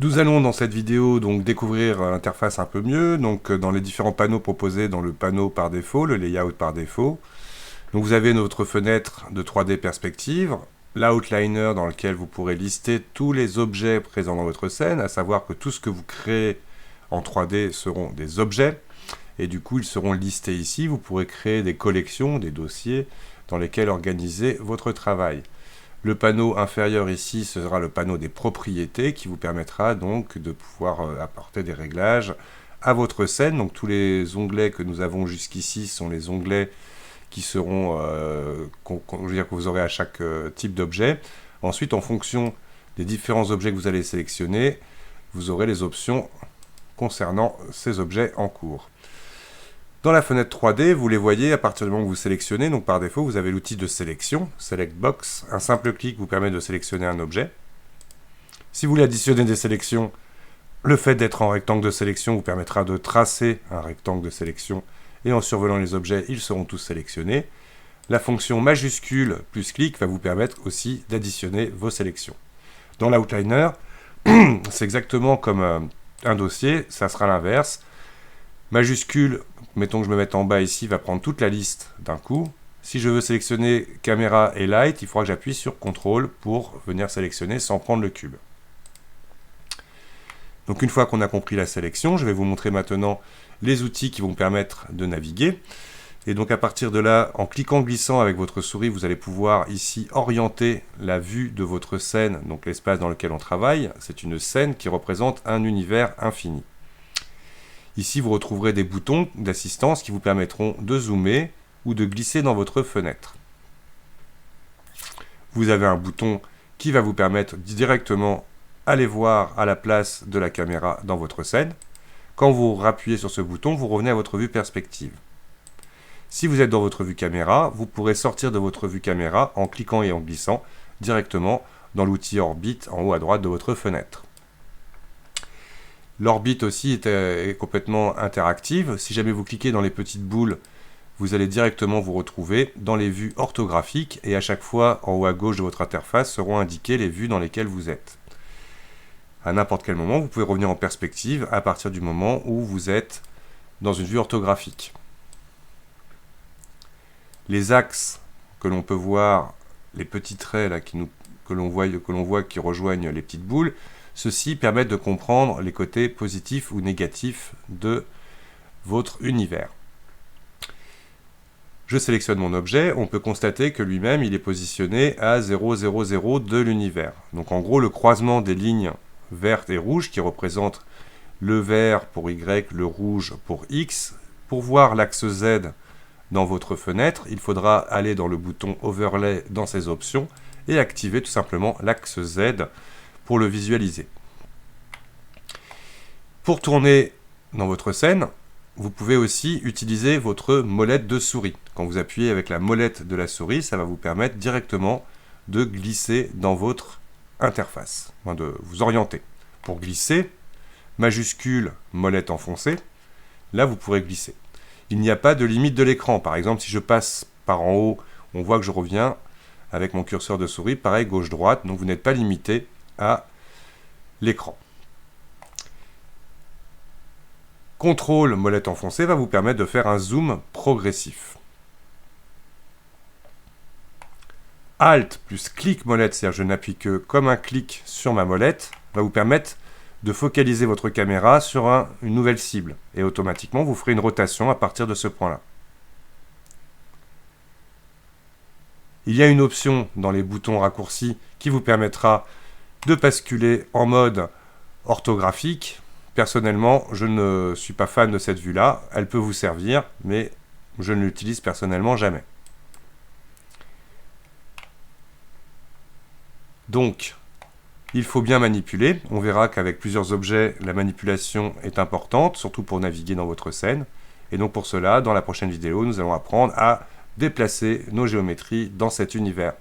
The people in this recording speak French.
Nous allons dans cette vidéo donc découvrir l'interface un peu mieux, donc dans les différents panneaux proposés dans le panneau par défaut, le layout par défaut. Donc vous avez notre fenêtre de 3D perspective, l'outliner dans lequel vous pourrez lister tous les objets présents dans votre scène, à savoir que tout ce que vous créez en 3D seront des objets, et du coup ils seront listés ici. Vous pourrez créer des collections, des dossiers dans lesquels organiser votre travail. Le panneau inférieur ici sera le panneau des propriétés qui vous permettra donc de pouvoir apporter des réglages à votre scène. Donc tous les onglets que nous avons jusqu'ici sont les onglets qui seront que vous aurez à chaque type d'objet. Ensuite, en fonction des différents objets que vous allez sélectionner, vous aurez les options concernant ces objets en cours. Dans la fenêtre 3D, vous les voyez à partir du moment où vous sélectionnez. Donc par défaut, vous avez l'outil de sélection, Select Box. Un simple clic vous permet de sélectionner un objet. Si vous voulez additionner des sélections, le fait d'être en rectangle de sélection vous permettra de tracer un rectangle de sélection. Et en survolant les objets, ils seront tous sélectionnés. La fonction majuscule plus clic va vous permettre aussi d'additionner vos sélections. Dans l'outliner, c'est exactement comme un dossier, ça sera l'inverse. Majuscule, mettons que je me mette en bas ici, va prendre toute la liste d'un coup. Si je veux sélectionner caméra et light, il faudra que j'appuie sur CTRL pour venir sélectionner sans prendre le cube. Donc une fois qu'on a compris la sélection, je vais vous montrer maintenant les outils qui vont me permettre de naviguer. Et donc à partir de là, en cliquant glissant avec votre souris, vous allez pouvoir ici orienter la vue de votre scène, donc l'espace dans lequel on travaille. C'est une scène qui représente un univers infini. Ici, vous retrouverez des boutons d'assistance qui vous permettront de zoomer ou de glisser dans votre fenêtre. Vous avez un bouton qui va vous permettre directement d'aller voir à la place de la caméra dans votre scène. Quand vous appuyez sur ce bouton, vous revenez à votre vue perspective. Si vous êtes dans votre vue caméra, vous pourrez sortir de votre vue caméra en cliquant et en glissant directement dans l'outil orbite en haut à droite de votre fenêtre. L'orbite aussi est complètement interactive. Si jamais vous cliquez dans les petites boules, vous allez directement vous retrouver dans les vues orthographiques et à chaque fois, en haut à gauche de votre interface, seront indiquées les vues dans lesquelles vous êtes. À n'importe quel moment, vous pouvez revenir en perspective à partir du moment où vous êtes dans une vue orthographique. Les axes que l'on peut voir, les petits traits là, que l'on voit qui rejoignent les petites boules, ceux-ci permettent de comprendre les côtés positifs ou négatifs de votre univers. Je sélectionne mon objet, on peut constater que lui-même il est positionné à 0, 0, 0 de l'univers. Donc en gros le croisement des lignes vertes et rouges qui représentent le vert pour Y, le rouge pour X. Pour voir l'axe Z dans votre fenêtre, il faudra aller dans le bouton Overlay dans ses options et activer tout simplement l'axe Z pour le visualiser. Pour tourner dans votre scène, vous pouvez aussi utiliser votre molette de souris. Quand vous appuyez avec la molette de la souris, ça va vous permettre directement de glisser dans votre interface, de vous orienter. Pour glisser, majuscule, molette enfoncée, là vous pourrez glisser. Il n'y a pas de limite de l'écran. Par exemple, si je passe par en haut, on voit que je reviens avec mon curseur de souris, pareil gauche-droite, donc vous n'êtes pas limité à l'écran. CTRL molette enfoncée va vous permettre de faire un zoom progressif. Alt plus clic molette, c'est-à-dire je n'appuie que comme un clic sur ma molette, va vous permettre de focaliser votre caméra sur une nouvelle cible. Et automatiquement, vous ferez une rotation à partir de ce point-là. Il y a une option dans les boutons raccourcis qui vous permettra de basculer en mode orthographique. Personnellement, je ne suis pas fan de cette vue-là. Elle peut vous servir, mais je ne l'utilise personnellement jamais. Donc, il faut bien manipuler. On verra qu'avec plusieurs objets, la manipulation est importante, surtout pour naviguer dans votre scène. Et donc pour cela, dans la prochaine vidéo, nous allons apprendre à déplacer nos géométries dans cet univers.